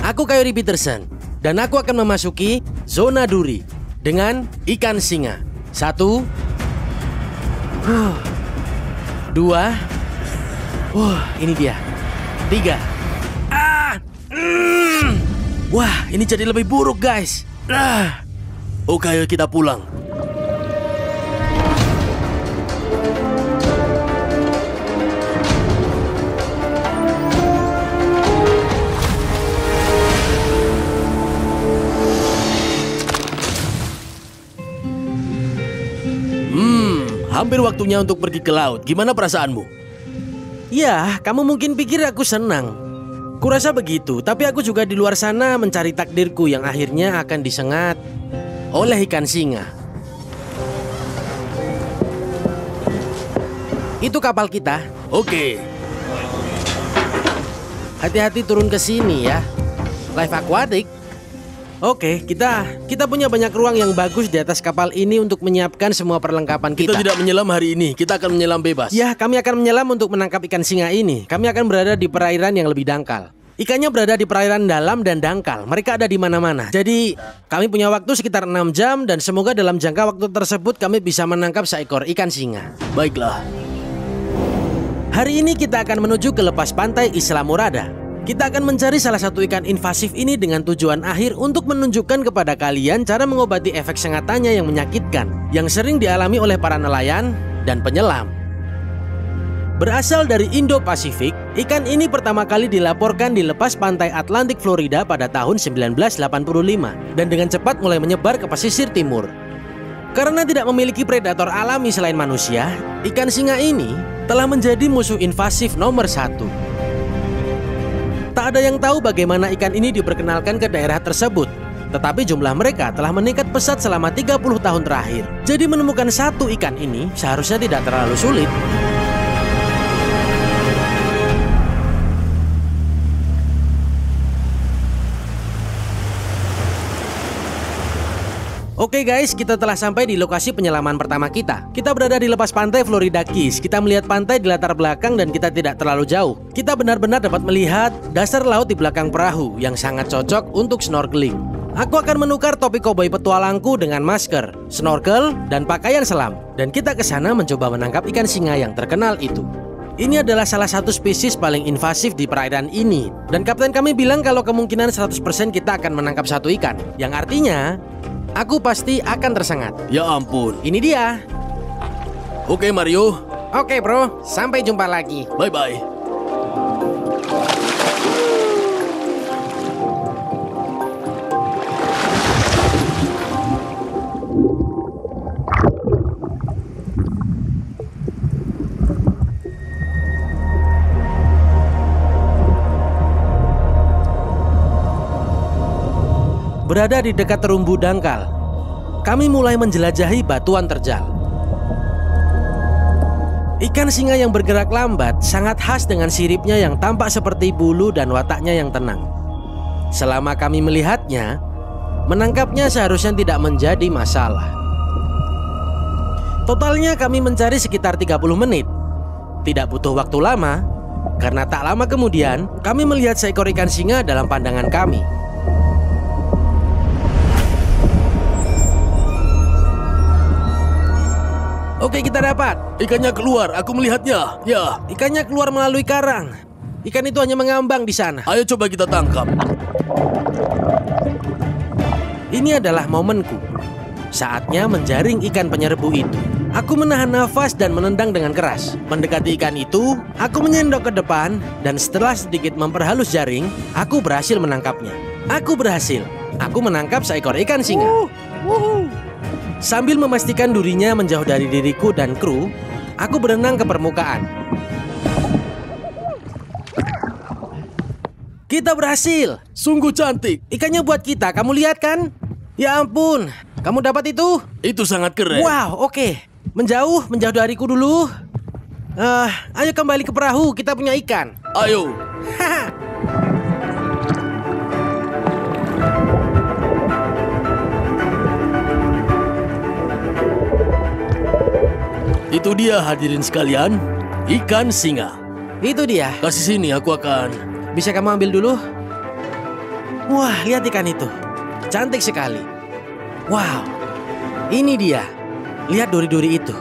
Aku Coyote Peterson dan aku akan memasuki zona duri dengan ikan singa. 1, 2, ini dia. 3. Wah, ini jadi lebih buruk guys. Oke, ayo kita pulang. Hampir waktunya untuk pergi ke laut. Gimana perasaanmu? Ya, kamu mungkin pikir aku senang. Kurasa begitu, tapi aku juga di luar sana mencari takdirku yang akhirnya akan disengat oleh ikan singa. Itu kapal kita. Oke. Hati-hati turun ke sini ya. Life aquatic. Oke, kita punya banyak ruang yang bagus di atas kapal ini untuk menyiapkan semua perlengkapan kita. Kita tidak menyelam hari ini, kita akan menyelam bebas. Ya, kami akan menyelam untuk menangkap ikan singa ini. Kami akan berada di perairan yang lebih dangkal. Ikannya berada di perairan dalam dan dangkal. Mereka ada di mana-mana. Jadi, kami punya waktu sekitar 6 jam dan semoga dalam jangka waktu tersebut kami bisa menangkap seekor ikan singa. Baiklah. Hari ini kita akan menuju ke lepas pantai Islamorada. Kita akan mencari salah satu ikan invasif ini dengan tujuan akhir untuk menunjukkan kepada kalian cara mengobati efek sengatannya yang menyakitkan, yang sering dialami oleh para nelayan dan penyelam. Berasal dari Indo-Pasifik, ikan ini pertama kali dilaporkan di lepas pantai Atlantik Florida pada tahun 1985 dan dengan cepat mulai menyebar ke pesisir timur. Karena tidak memiliki predator alami selain manusia, ikan singa ini telah menjadi musuh invasif nomor 1. Tak ada yang tahu bagaimana ikan ini diperkenalkan ke daerah tersebut. Tetapi jumlah mereka telah meningkat pesat selama 30 tahun terakhir. Jadi menemukan satu ikan ini seharusnya tidak terlalu sulit. Oke guys, kita telah sampai di lokasi penyelaman pertama kita. Kita berada di lepas pantai Florida Keys. Kita melihat pantai di latar belakang dan kita tidak terlalu jauh. Kita benar-benar dapat melihat dasar laut di belakang perahu yang sangat cocok untuk snorkeling. Aku akan menukar topi koboi petualangku dengan masker, snorkel, dan pakaian selam. Dan kita ke sana mencoba menangkap ikan singa yang terkenal itu. Ini adalah salah satu spesies paling invasif di perairan ini. Dan kapten kami bilang kalau kemungkinan 100% kita akan menangkap satu ikan. Yang artinya aku pasti akan tersengat. Ya ampun. Ini dia. Oke Mario. Oke bro, sampai jumpa lagi. Bye-bye. Berada di dekat terumbu dangkal, kami mulai menjelajahi batuan terjal. Ikan singa yang bergerak lambat sangat khas dengan siripnya yang tampak seperti bulu dan wataknya yang tenang. Selama kami melihatnya, menangkapnya seharusnya tidak menjadi masalah. Totalnya kami mencari sekitar 30 menit. Tidak butuh waktu lama, karena tak lama kemudian kami melihat seekor ikan singa dalam pandangan kami. Oke, kita dapat. Ikannya keluar, aku melihatnya. Ya, ikannya keluar melalui karang. Ikan itu hanya mengambang di sana. Ayo coba kita tangkap. Ini adalah momenku. Saatnya menjaring ikan penyerbu itu. Aku menahan nafas dan menendang dengan keras. Mendekati ikan itu, aku menyendok ke depan. Dan setelah sedikit memperhalus jaring, aku berhasil menangkapnya. Aku berhasil. Aku menangkap seekor ikan singa. Sambil memastikan durinya menjauh dari diriku dan kru, aku berenang ke permukaan. Kita berhasil. Sungguh cantik. Ikannya buat kita, kamu lihat kan? Ya ampun, kamu dapat itu? Itu sangat keren. Wow, oke. Menjauh dariku dulu. Ayo kembali ke perahu, kita punya ikan. Ayo. Itu dia hadirin sekalian, ikan singa. Itu dia. Kasih sini, aku akan. Bisa kamu ambil dulu? Wah, lihat ikan itu. Cantik sekali. Wow, ini dia. Lihat duri-duri itu.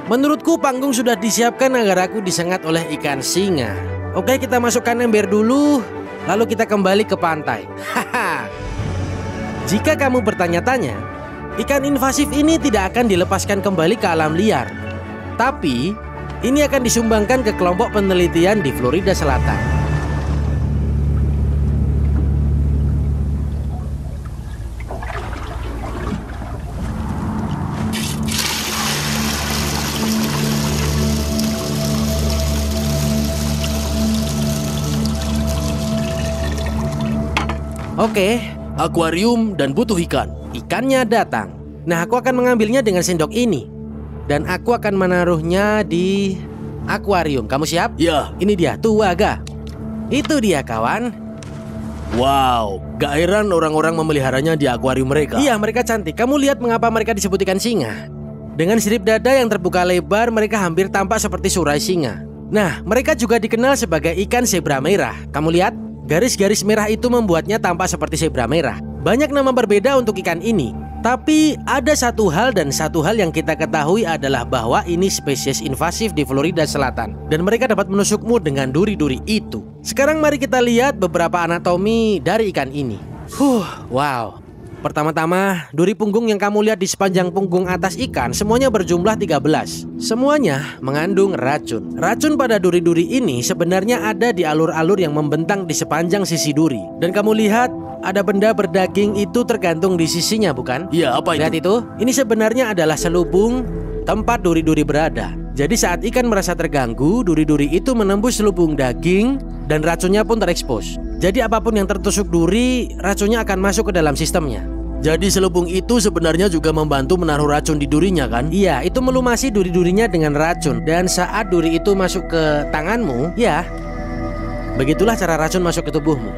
Menurutku panggung sudah disiapkan agar aku disengat oleh ikan singa. Oke, kita masukkan ember dulu, lalu kita kembali ke pantai. Haha. Jika kamu bertanya-tanya, ikan invasif ini tidak akan dilepaskan kembali ke alam liar. Tapi, ini akan disumbangkan ke kelompok penelitian di Florida Selatan. Oke, akuarium dan butuh ikan. Ikannya datang. Nah, aku akan mengambilnya dengan sendok ini. Dan aku akan menaruhnya di akuarium. Kamu siap? Ya. Ini dia, tuaga. Itu dia, kawan. Wow, gak heran orang-orang memeliharanya di akuarium mereka. Iya, mereka cantik. Kamu lihat mengapa mereka disebut ikan singa? Dengan sirip dada yang terbuka lebar, mereka hampir tampak seperti surai singa. Nah, mereka juga dikenal sebagai ikan zebra merah. Kamu lihat? Garis-garis merah itu membuatnya tampak seperti zebra merah. Banyak nama berbeda untuk ikan ini. Tapi ada satu hal yang kita ketahui adalah bahwa ini spesies invasif di Florida Selatan. Dan mereka dapat menusukmu dengan duri-duri itu. Sekarang mari kita lihat beberapa anatomi dari ikan ini. Wow. Pertama-tama, duri punggung yang kamu lihat di sepanjang punggung atas ikan semuanya berjumlah 13. Semuanya mengandung racun. Racun pada duri-duri ini sebenarnya ada di alur-alur yang membentang di sepanjang sisi duri. Dan kamu lihat ada benda berdaging itu tergantung di sisinya, bukan? Iya, apa itu? Lihat itu, ini sebenarnya adalah selubung tempat duri-duri berada. Jadi saat ikan merasa terganggu, duri-duri itu menembus selubung daging dan racunnya pun terekspos. Jadi apapun yang tertusuk duri, racunnya akan masuk ke dalam sistemnya. Jadi selubung itu sebenarnya juga membantu menaruh racun di durinya, kan? Iya, itu melumasi duri-durinya dengan racun. Dan saat duri itu masuk ke tanganmu, ya, begitulah cara racun masuk ke tubuhmu.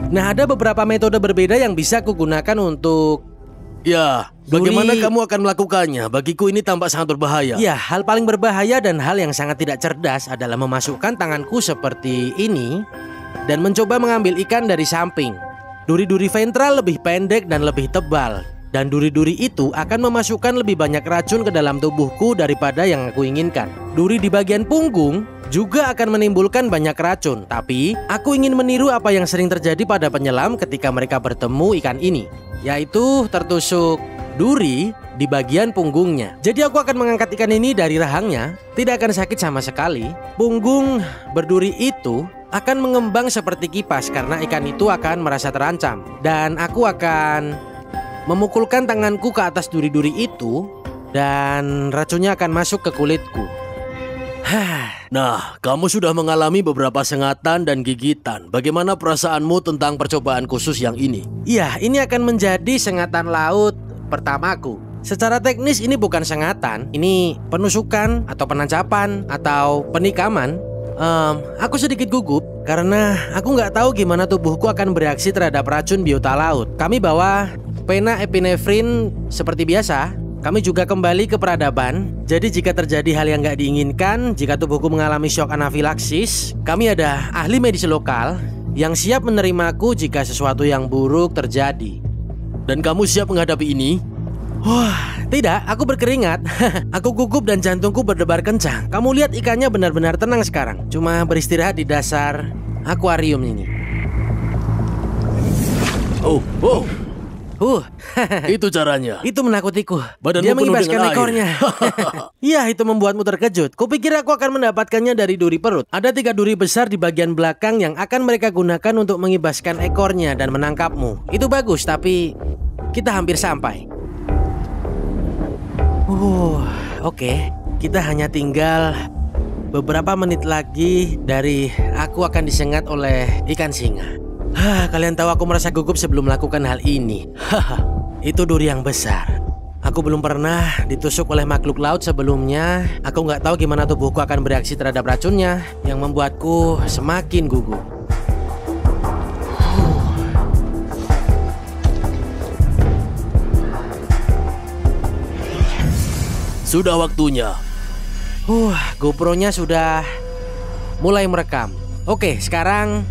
Nah, ada beberapa metode berbeda yang bisa kugunakan untuk... Ya, bagaimana kamu akan melakukannya? Bagiku ini tampak sangat berbahaya. Ya, hal paling berbahaya dan hal yang sangat tidak cerdas adalah memasukkan tanganku seperti ini dan mencoba mengambil ikan dari samping. Duri-duri ventral lebih pendek dan lebih tebal. Dan duri-duri itu akan memasukkan lebih banyak racun ke dalam tubuhku daripada yang aku inginkan. Duri di bagian punggung juga akan menimbulkan banyak racun. Tapi, aku ingin meniru apa yang sering terjadi pada penyelam ketika mereka bertemu ikan ini, yaitu tertusuk duri di bagian punggungnya. Jadi aku akan mengangkat ikan ini dari rahangnya. Tidak akan sakit sama sekali. Punggung berduri itu akan mengembang seperti kipas karena ikan itu akan merasa terancam. Dan aku akan memukulkan tanganku ke atas duri-duri itu dan racunnya akan masuk ke kulitku. Nah, kamu sudah mengalami beberapa sengatan dan gigitan. Bagaimana perasaanmu tentang percobaan khusus yang ini? Iya, ini akan menjadi sengatan laut pertamaku. Secara teknis ini bukan sengatan, ini penusukan atau penancapan atau penikaman. Aku sedikit gugup karena aku nggak tahu gimana tubuhku akan bereaksi terhadap racun biota laut. Kami bawa pena epinefrin seperti biasa. Kami juga kembali ke peradaban. Jadi jika terjadi hal yang nggak diinginkan, jika tubuhku mengalami shock anafilaksis, kami ada ahli medis lokal yang siap menerimaku jika sesuatu yang buruk terjadi. Dan kamu siap menghadapi ini? Wah, tidak, aku berkeringat. Aku gugup dan jantungku berdebar kencang. Kamu lihat ikannya benar-benar tenang sekarang. Cuma beristirahat di dasar akuarium ini. Oh. Itu caranya. Itu menakutiku. Badanmu Dia penuh mengibaskan dengan ekornya. Iya, itu membuatmu terkejut. Kupikir aku akan mendapatkannya dari duri perut. Ada 3 duri besar di bagian belakang yang akan mereka gunakan untuk mengibaskan ekornya dan menangkapmu. Itu bagus, tapi kita hampir sampai. Oke. Kita hanya tinggal beberapa menit lagi dari aku akan disengat oleh ikan singa. Kalian tahu aku merasa gugup sebelum melakukan hal ini. Itu duri yang besar. Aku belum pernah ditusuk oleh makhluk laut sebelumnya. Aku nggak tahu gimana tubuhku akan bereaksi terhadap racunnya yang membuatku semakin gugup. Sudah waktunya. GoPro-nya sudah mulai merekam. Oke, sekarang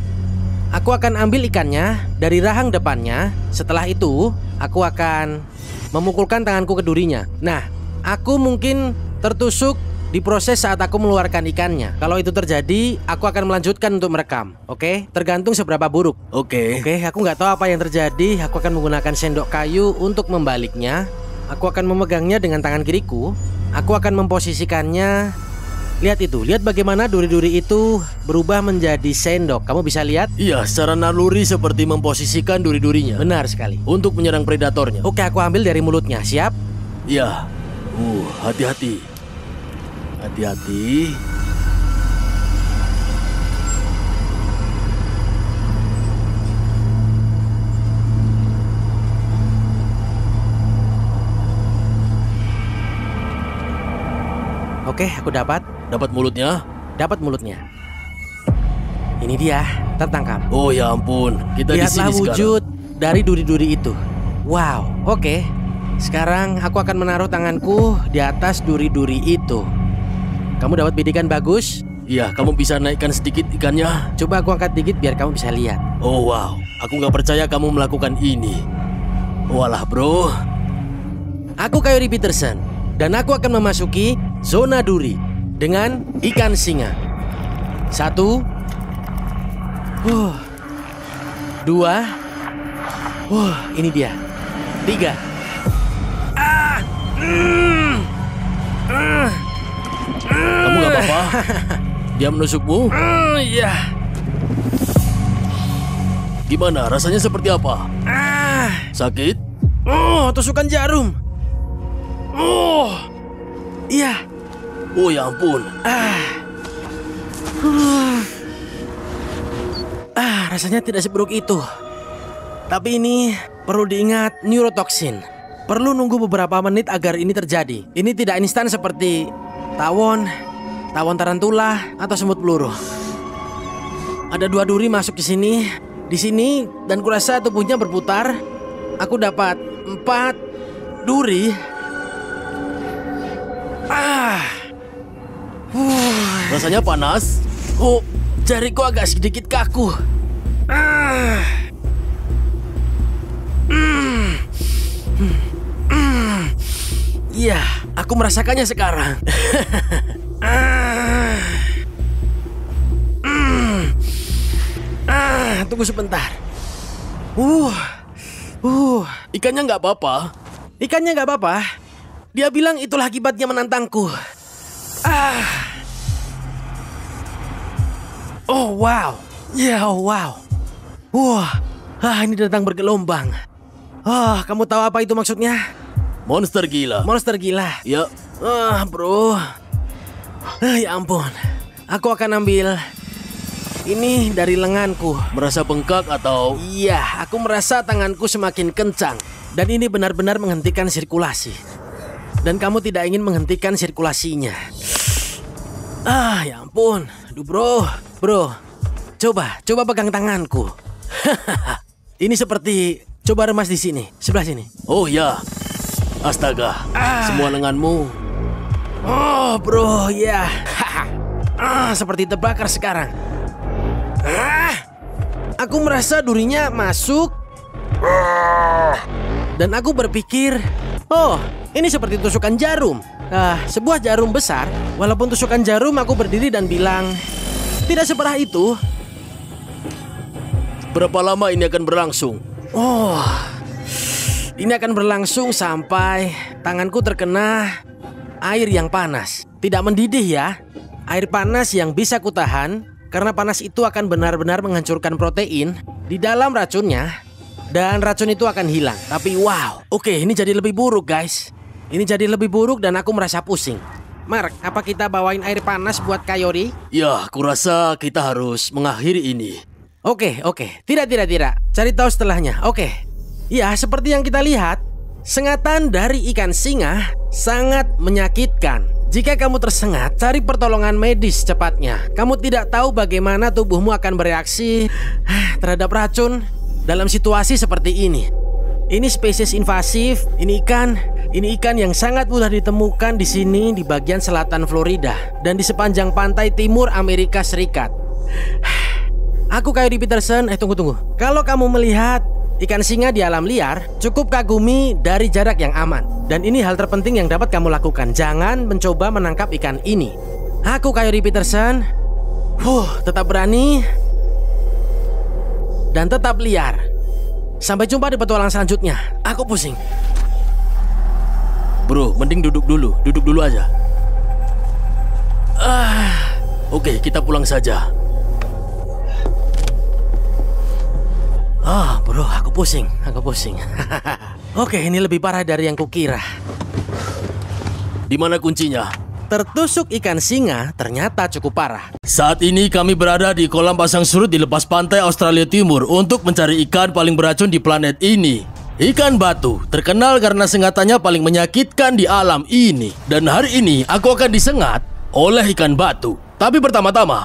aku akan ambil ikannya dari rahang depannya. Setelah itu, aku akan memukulkan tanganku ke durinya. Nah, aku mungkin tertusuk di proses saat aku mengeluarkan ikannya. Kalau itu terjadi, aku akan melanjutkan untuk merekam. Oke, tergantung seberapa buruk. Oke, aku nggak tahu apa yang terjadi. Aku akan menggunakan sendok kayu untuk membaliknya. Aku akan memegangnya dengan tangan kiriku. Aku akan memposisikannya. Lihat itu, lihat bagaimana duri-duri itu berubah menjadi sendok. Kamu bisa lihat? Iya, secara naluri seperti memposisikan duri-durinya. Benar sekali. Untuk menyerang predatornya. Oke, aku ambil dari mulutnya. Siap? Iya. Hati-hati. Hati-hati. Oke, aku dapat. Dapat mulutnya? Dapat mulutnya. Ini dia, tertangkap. Oh ya ampun, kita di Lihatlah sini wujud sekarang. dari duri-duri itu. Wow, oke. Sekarang aku akan menaruh tanganku di atas duri-duri itu. Kamu dapat bidikan bagus? Iya, kamu bisa naikkan sedikit ikannya. Coba aku angkat dikit biar kamu bisa lihat. Oh wow, aku nggak percaya kamu melakukan ini. Walah bro. Aku Coyote Peterson dan aku akan memasuki zona duri dengan ikan singa. 1, 2, ini dia. 3. Kamu nggak apa-apa? Dia menusukmu? Iya. Gimana? Rasanya seperti apa? Sakit? Tusukan jarum. Iya. Oh ya ampun. Rasanya tidak seburuk itu. Tapi ini perlu diingat, neurotoxin. Perlu nunggu beberapa menit agar ini terjadi. Ini tidak instan seperti tawon tarantula atau semut peluru. Ada 2 duri masuk di sini, dan kurasa tubuhnya berputar. Aku dapat 4 duri. Rasanya panas? Oh, jariku agak sedikit kaku. Iya, aku merasakannya sekarang. Tunggu sebentar. Ikannya nggak apa-apa. Ikannya nggak apa-apa. Dia bilang itulah akibatnya menantangku. Oh wow. Ya wow. Ini datang bergelombang. Kamu tahu apa itu maksudnya? Monster gila. Monster gila. Ya. Bro. Ya ampun. Aku akan ambil ini dari lenganku. Merasa bengkak atau? Iya, aku merasa tanganku semakin kencang. Dan ini benar-benar menghentikan sirkulasi. Dan kamu tidak ingin menghentikan sirkulasinya. Ya ampun. Aduh bro. Coba pegang tanganku. Ini seperti, coba remas di sini, sebelah sini. Oh ya. Astaga. Semua lenganmu. Oh bro, ya. Seperti terbakar sekarang. Aku merasa durinya masuk. Dan aku berpikir, ini seperti tusukan jarum. Sebuah jarum besar. Walaupun tusukan jarum, aku berdiri dan bilang, tidak separah itu. Berapa lama ini akan berlangsung? Ini akan berlangsung sampai tanganku terkena air yang panas. Tidak mendidih ya. Air panas yang bisa kutahan. Karena panas itu akan benar-benar menghancurkan protein di dalam racunnya. Dan racun itu akan hilang. Tapi wow, oke, ini jadi lebih buruk guys. Ini jadi lebih buruk dan aku merasa pusing. Mark, apa kita bawain air panas buat Coyote? Ya, kurasa kita harus mengakhiri ini. Oke. Tidak. Cari tahu setelahnya. Oke. Ya, seperti yang kita lihat, sengatan dari ikan singa sangat menyakitkan. Jika kamu tersengat, cari pertolongan medis cepatnya. Kamu tidak tahu bagaimana tubuhmu akan bereaksi terhadap racun dalam situasi seperti ini. Ini spesies invasif, ini ikan yang sangat mudah ditemukan di sini di bagian selatan Florida dan di sepanjang pantai timur Amerika Serikat. Aku Coyote Peterson. Tunggu. Kalau kamu melihat ikan singa di alam liar, cukup kagumi dari jarak yang aman. Dan ini hal terpenting yang dapat kamu lakukan. Jangan mencoba menangkap ikan ini. Aku Coyote Peterson. Tetap berani dan tetap liar. Sampai jumpa di petualang selanjutnya. Aku pusing. Bro, mending duduk dulu aja. Oke, kita pulang saja. Bro, aku pusing. Oke, ini lebih parah dari yang kukira. Di mana kuncinya? Tertusuk ikan singa ternyata cukup parah. Saat ini kami berada di kolam pasang surut di lepas pantai Australia Timur untuk mencari ikan paling beracun di planet ini. Ikan batu terkenal karena sengatannya paling menyakitkan di alam ini. Dan hari ini aku akan disengat oleh ikan batu. Tapi pertama-tama,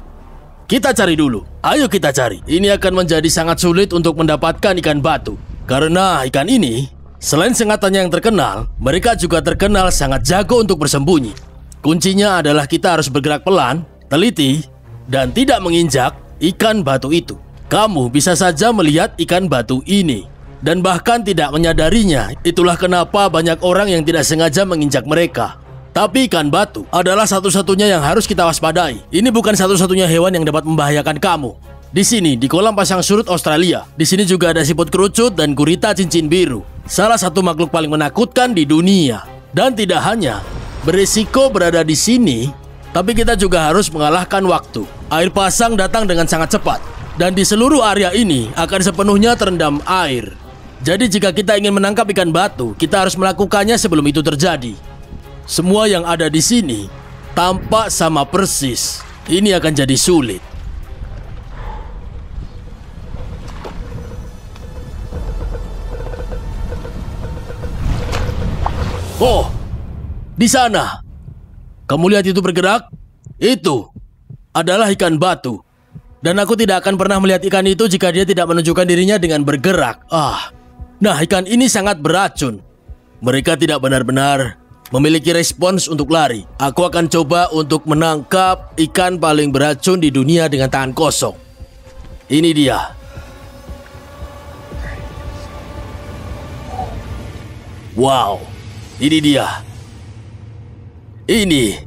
kita cari dulu. Ayo kita cari. Ini akan menjadi sangat sulit untuk mendapatkan ikan batu. Karena ikan ini, selain sengatannya yang terkenal, mereka juga terkenal sangat jago untuk bersembunyi. Kuncinya adalah kita harus bergerak pelan, teliti, dan tidak menginjak ikan batu itu. Kamu bisa saja melihat ikan batu ini dan bahkan tidak menyadarinya. Itulah kenapa banyak orang yang tidak sengaja menginjak mereka. Tapi ikan batu adalah satu-satunya yang harus kita waspadai. Ini bukan satu-satunya hewan yang dapat membahayakan kamu. Di sini, di kolam pasang surut Australia, di sini juga ada siput kerucut dan gurita cincin biru. Salah satu makhluk paling menakutkan di dunia. Dan tidak hanya berisiko berada di sini, tapi kita juga harus mengalahkan waktu. Air pasang datang dengan sangat cepat, dan di seluruh area ini akan sepenuhnya terendam air. Jadi jika kita ingin menangkap ikan batu, kita harus melakukannya sebelum itu terjadi. Semua yang ada di sini tampak sama persis. Ini akan jadi sulit. Oh, di sana. Kamu lihat itu bergerak? Itu adalah ikan batu. Dan aku tidak akan pernah melihat ikan itu jika dia tidak menunjukkan dirinya dengan bergerak. Nah, ikan ini sangat beracun. Mereka tidak benar-benar memiliki respons untuk lari. Aku akan coba untuk menangkap ikan paling beracun di dunia dengan tangan kosong. Ini dia. Wow, ini dia. Ini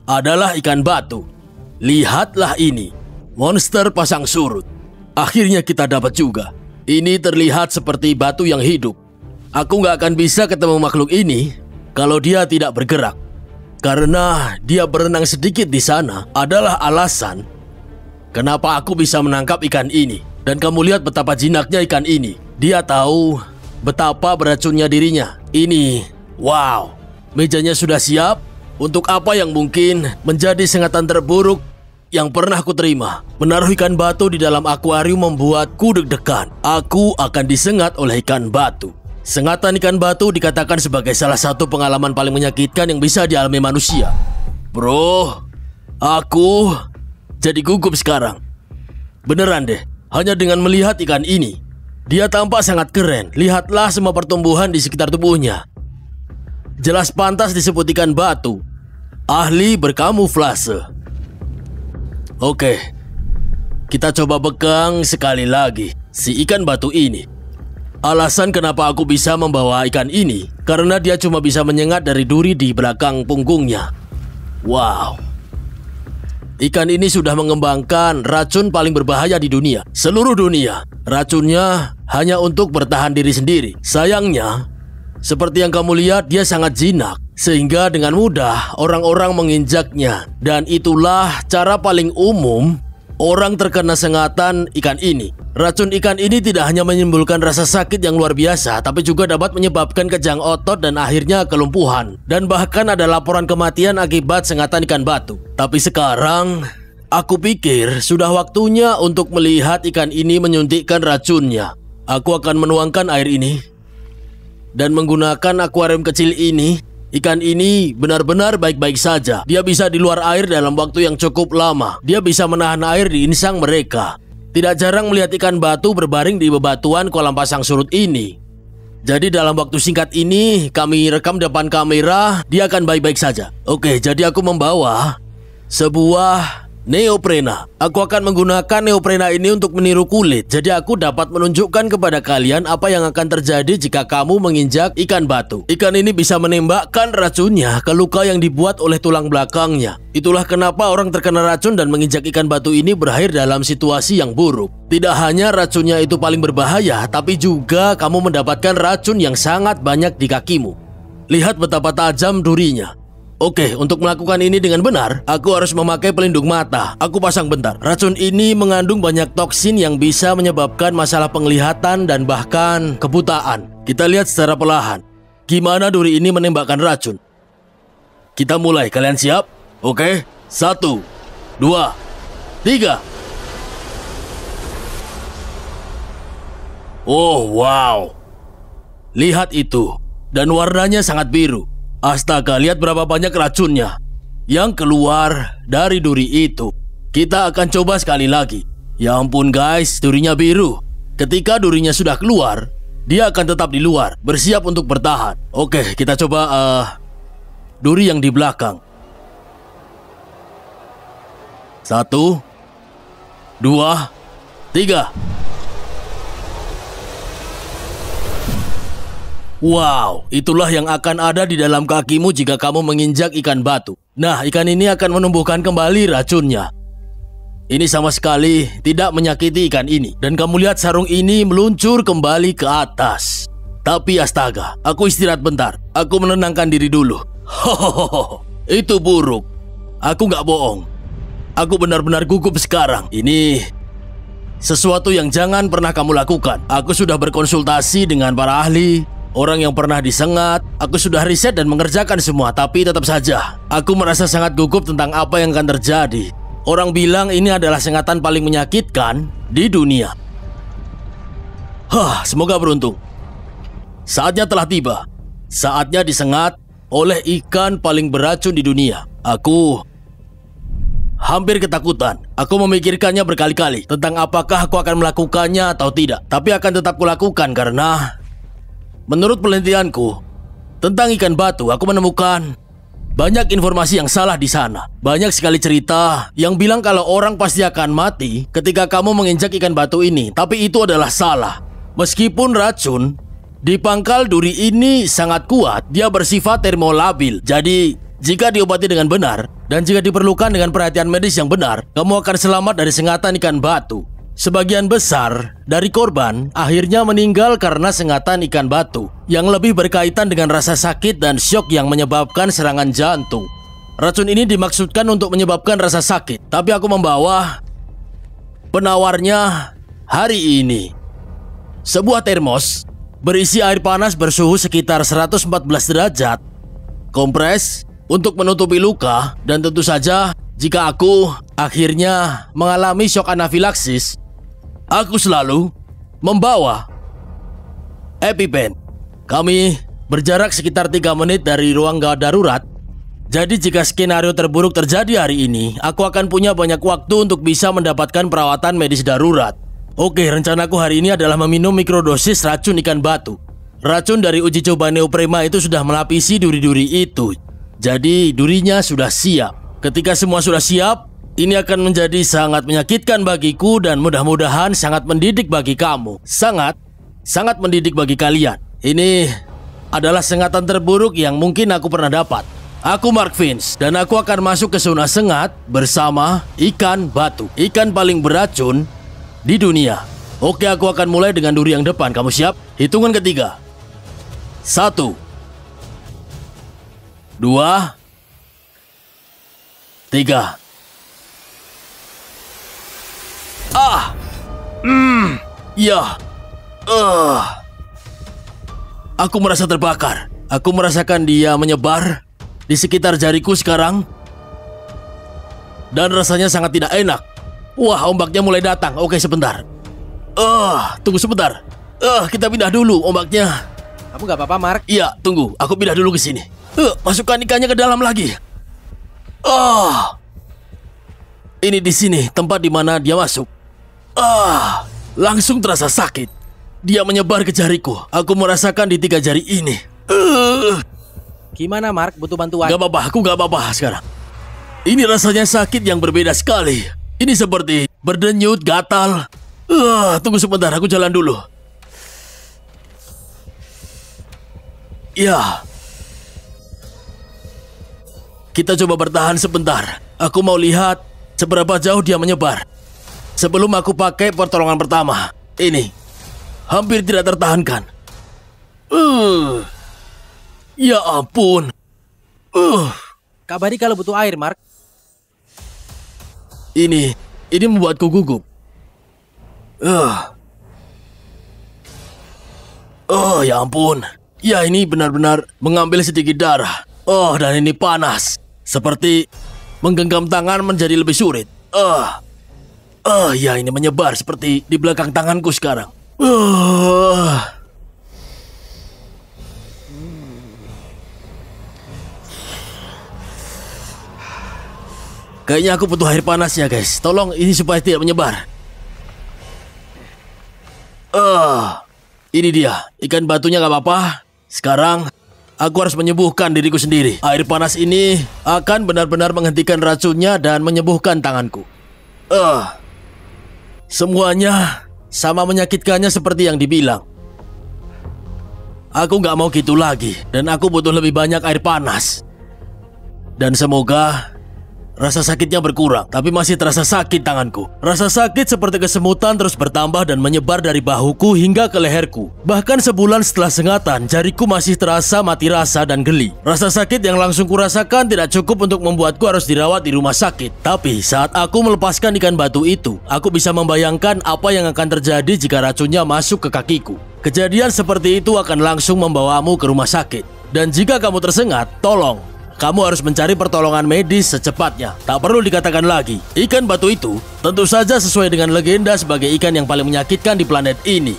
adalah ikan batu. Lihatlah ini, monster pasang surut. Akhirnya kita dapat juga. Ini terlihat seperti batu yang hidup. Aku nggak akan bisa ketemu makhluk ini kalau dia tidak bergerak. Karena dia berenang sedikit di sana adalah alasan kenapa aku bisa menangkap ikan ini. Dan kamu lihat betapa jinaknya ikan ini. Dia tahu betapa beracunnya dirinya. Ini, wow, mejanya sudah siap untuk apa yang mungkin menjadi sengatan terburuk yang pernah aku terima. Menaruh ikan batu di dalam akuarium membuatku deg-degan. Aku akan disengat oleh ikan batu. Sengatan ikan batu dikatakan sebagai salah satu pengalaman paling menyakitkan yang bisa dialami manusia. Bro, aku jadi gugup sekarang. Beneran deh, hanya dengan melihat ikan ini. Dia tampak sangat keren. Lihatlah semua pertumbuhan di sekitar tubuhnya. Jelas pantas disebut ikan batu. Ahli berkamuflase. Oke, kita coba pegang sekali lagi si ikan batu ini. Alasan kenapa aku bisa membawa ikan ini karena dia cuma bisa menyengat dari duri di belakang punggungnya. Wow. Ikan ini sudah mengembangkan racun paling berbahaya di dunia. Seluruh dunia. Racunnya hanya untuk bertahan diri sendiri. Sayangnya, seperti yang kamu lihat, dia sangat jinak. Sehingga dengan mudah orang-orang menginjaknya. Dan itulah cara paling umum orang terkena sengatan ikan ini. Racun ikan ini tidak hanya menimbulkan rasa sakit yang luar biasa, tapi juga dapat menyebabkan kejang otot dan akhirnya kelumpuhan. Dan bahkan ada laporan kematian akibat sengatan ikan batu. Tapi sekarang, aku pikir sudah waktunya untuk melihat ikan ini menyuntikkan racunnya. Aku akan menuangkan air ini. Dan menggunakan akuarium kecil ini, ikan ini benar-benar baik-baik saja. Dia bisa di luar air dalam waktu yang cukup lama. Dia bisa menahan air di insang mereka. Tidak jarang melihat ikan batu berbaring di bebatuan kolam pasang surut ini. Jadi dalam waktu singkat ini, kami rekam depan kamera, dia akan baik-baik saja. Oke, jadi aku membawa sebuah Neoprena. Aku akan menggunakan neoprena ini untuk meniru kulit. Jadi aku dapat menunjukkan kepada kalian apa yang akan terjadi jika kamu menginjak ikan batu. Ikan ini bisa menembakkan racunnya ke luka yang dibuat oleh tulang belakangnya. Itulah kenapa orang terkena racun dan menginjak ikan batu ini berakhir dalam situasi yang buruk. Tidak hanya racunnya itu paling berbahaya, tapi juga kamu mendapatkan racun yang sangat banyak di kakimu. Lihat betapa tajam durinya. Oke, untuk melakukan ini dengan benar, aku harus memakai pelindung mata. Aku pasang bentar. Racun ini mengandung banyak toksin yang bisa menyebabkan masalah penglihatan dan bahkan kebutaan. Kita lihat secara perlahan. Gimana duri ini menembakkan racun? Kita mulai, kalian siap? Oke, 1, 2, 3. Oh, wow. Lihat itu. Dan warnanya sangat biru. Astaga, lihat berapa banyak racunnya yang keluar dari duri itu. Kita akan coba sekali lagi. Ya ampun guys, durinya biru. Ketika durinya sudah keluar, dia akan tetap di luar, bersiap untuk bertahan. Oke, kita coba duri yang di belakang. 1, 2, 3. Wow, itulah yang akan ada di dalam kakimu jika kamu menginjak ikan batu. Nah, ikan ini akan menumbuhkan kembali racunnya. Ini sama sekali tidak menyakiti ikan ini. Dan kamu lihat sarung ini meluncur kembali ke atas. Tapi astaga, aku istirahat bentar. Aku menenangkan diri dulu. Hohoho, itu buruk. Aku nggak bohong. Aku benar-benar gugup sekarang. Ini sesuatu yang jangan pernah kamu lakukan. Aku sudah berkonsultasi dengan para ahli, orang yang pernah disengat. Aku sudah riset dan mengerjakan semua, tapi tetap saja aku merasa sangat gugup tentang apa yang akan terjadi. Orang bilang ini adalah sengatan paling menyakitkan di dunia. Semoga beruntung. Saatnya telah tiba. Saatnya disengat oleh ikan paling beracun di dunia. Aku hampir ketakutan. Aku memikirkannya berkali-kali tentang apakah aku akan melakukannya atau tidak. Tapi akan tetap kulakukan karena menurut penelitianku tentang ikan batu, aku menemukan banyak informasi yang salah di sana. Banyak sekali cerita yang bilang kalau orang pasti akan mati ketika kamu menginjak ikan batu ini. Tapi itu adalah salah. Meskipun racun di pangkal duri ini sangat kuat, dia bersifat termolabil. Jadi, jika diobati dengan benar dan jika diperlukan dengan perhatian medis yang benar, kamu akan selamat dari sengatan ikan batu. Sebagian besar dari korban akhirnya meninggal karena sengatan ikan batu yang lebih berkaitan dengan rasa sakit dan syok yang menyebabkan serangan jantung. Racun ini dimaksudkan untuk menyebabkan rasa sakit, tapi aku membawa penawarnya hari ini. Sebuah termos berisi air panas bersuhu sekitar 114 derajat, kompres untuk menutupi luka, dan tentu saja jika aku akhirnya mengalami shock anafilaksis, aku selalu membawa EpiPen. Kami berjarak sekitar 3 menit dari ruang gawat darurat. Jadi jika skenario terburuk terjadi hari ini, aku akan punya banyak waktu untuk bisa mendapatkan perawatan medis darurat. Oke, rencanaku hari ini adalah meminum mikrodosis racun ikan batu. Racun dari uji coba neoprena itu sudah melapisi duri-duri itu. Jadi durinya sudah siap. Ketika semua sudah siap, ini akan menjadi sangat menyakitkan bagiku dan mudah-mudahan sangat mendidik bagi kamu. Sangat mendidik bagi kalian. Ini adalah sengatan terburuk yang mungkin aku pernah dapat. Aku Mark Vince dan aku akan masuk ke zona sengat bersama ikan batu. Ikan paling beracun di dunia. Oke, aku akan mulai dengan duri yang depan. Kamu siap? Hitungan ketiga. 1, 2, 3. Aku merasa terbakar. Aku merasakan dia menyebar di sekitar jariku sekarang. Dan rasanya sangat tidak enak. Wah, ombaknya mulai datang. Oke, sebentar. Tunggu sebentar. Kita pindah dulu ombaknya. Kamu gak apa-apa, Mark? Iya, tunggu. Aku pindah dulu ke sini. Masukkan ikannya ke dalam lagi. Ini di sini tempat di mana dia masuk. Langsung terasa sakit. Dia menyebar ke jariku. Aku merasakan di 3 jari ini. Gimana, Mark? Butuh bantuan? Gak apa-apa, aku gak apa-apa sekarang. Ini rasanya sakit yang berbeda sekali. Ini seperti berdenyut, gatal. Tunggu sebentar, aku jalan dulu. Ya. Kita coba bertahan sebentar. Aku mau lihat seberapa jauh dia menyebar. Sebelum aku pakai pertolongan pertama. Ini hampir tidak tertahankan. Ya ampun. Kabari kalau butuh air, Mark. Ini membuatku gugup. Ya ampun. Ya, ini benar-benar mengambil sedikit darah. Dan ini panas. Seperti menggenggam tangan menjadi lebih sulit. Ya, ini menyebar seperti di belakang tanganku sekarang. Kayaknya aku butuh air panas ya, guys. Tolong ini supaya tidak menyebar. Ini dia. Ikan batunya gak apa-apa. Sekarang aku harus menyembuhkan diriku sendiri. Air panas ini akan benar-benar menghentikan racunnya dan menyembuhkan tanganku. Semuanya sama menyakitkannya seperti yang dibilang. Aku gak mau gitu lagi. Dan aku butuh lebih banyak air panas. Dan semoga rasa sakitnya berkurang, tapi masih terasa sakit tanganku. Rasa sakit seperti kesemutan terus bertambah dan menyebar dari bahuku hingga ke leherku. Bahkan sebulan setelah sengatan, jariku masih terasa mati rasa dan geli. Rasa sakit yang langsung kurasakan tidak cukup untuk membuatku harus dirawat di rumah sakit. Tapi saat aku melepaskan ikan batu itu, aku bisa membayangkan apa yang akan terjadi jika racunnya masuk ke kakiku. Kejadian seperti itu akan langsung membawamu ke rumah sakit. Dan jika kamu tersengat, tolong, kamu harus mencari pertolongan medis secepatnya. Tak perlu dikatakan lagi. Ikan batu itu tentu saja sesuai dengan legenda sebagai ikan yang paling menyakitkan di planet ini.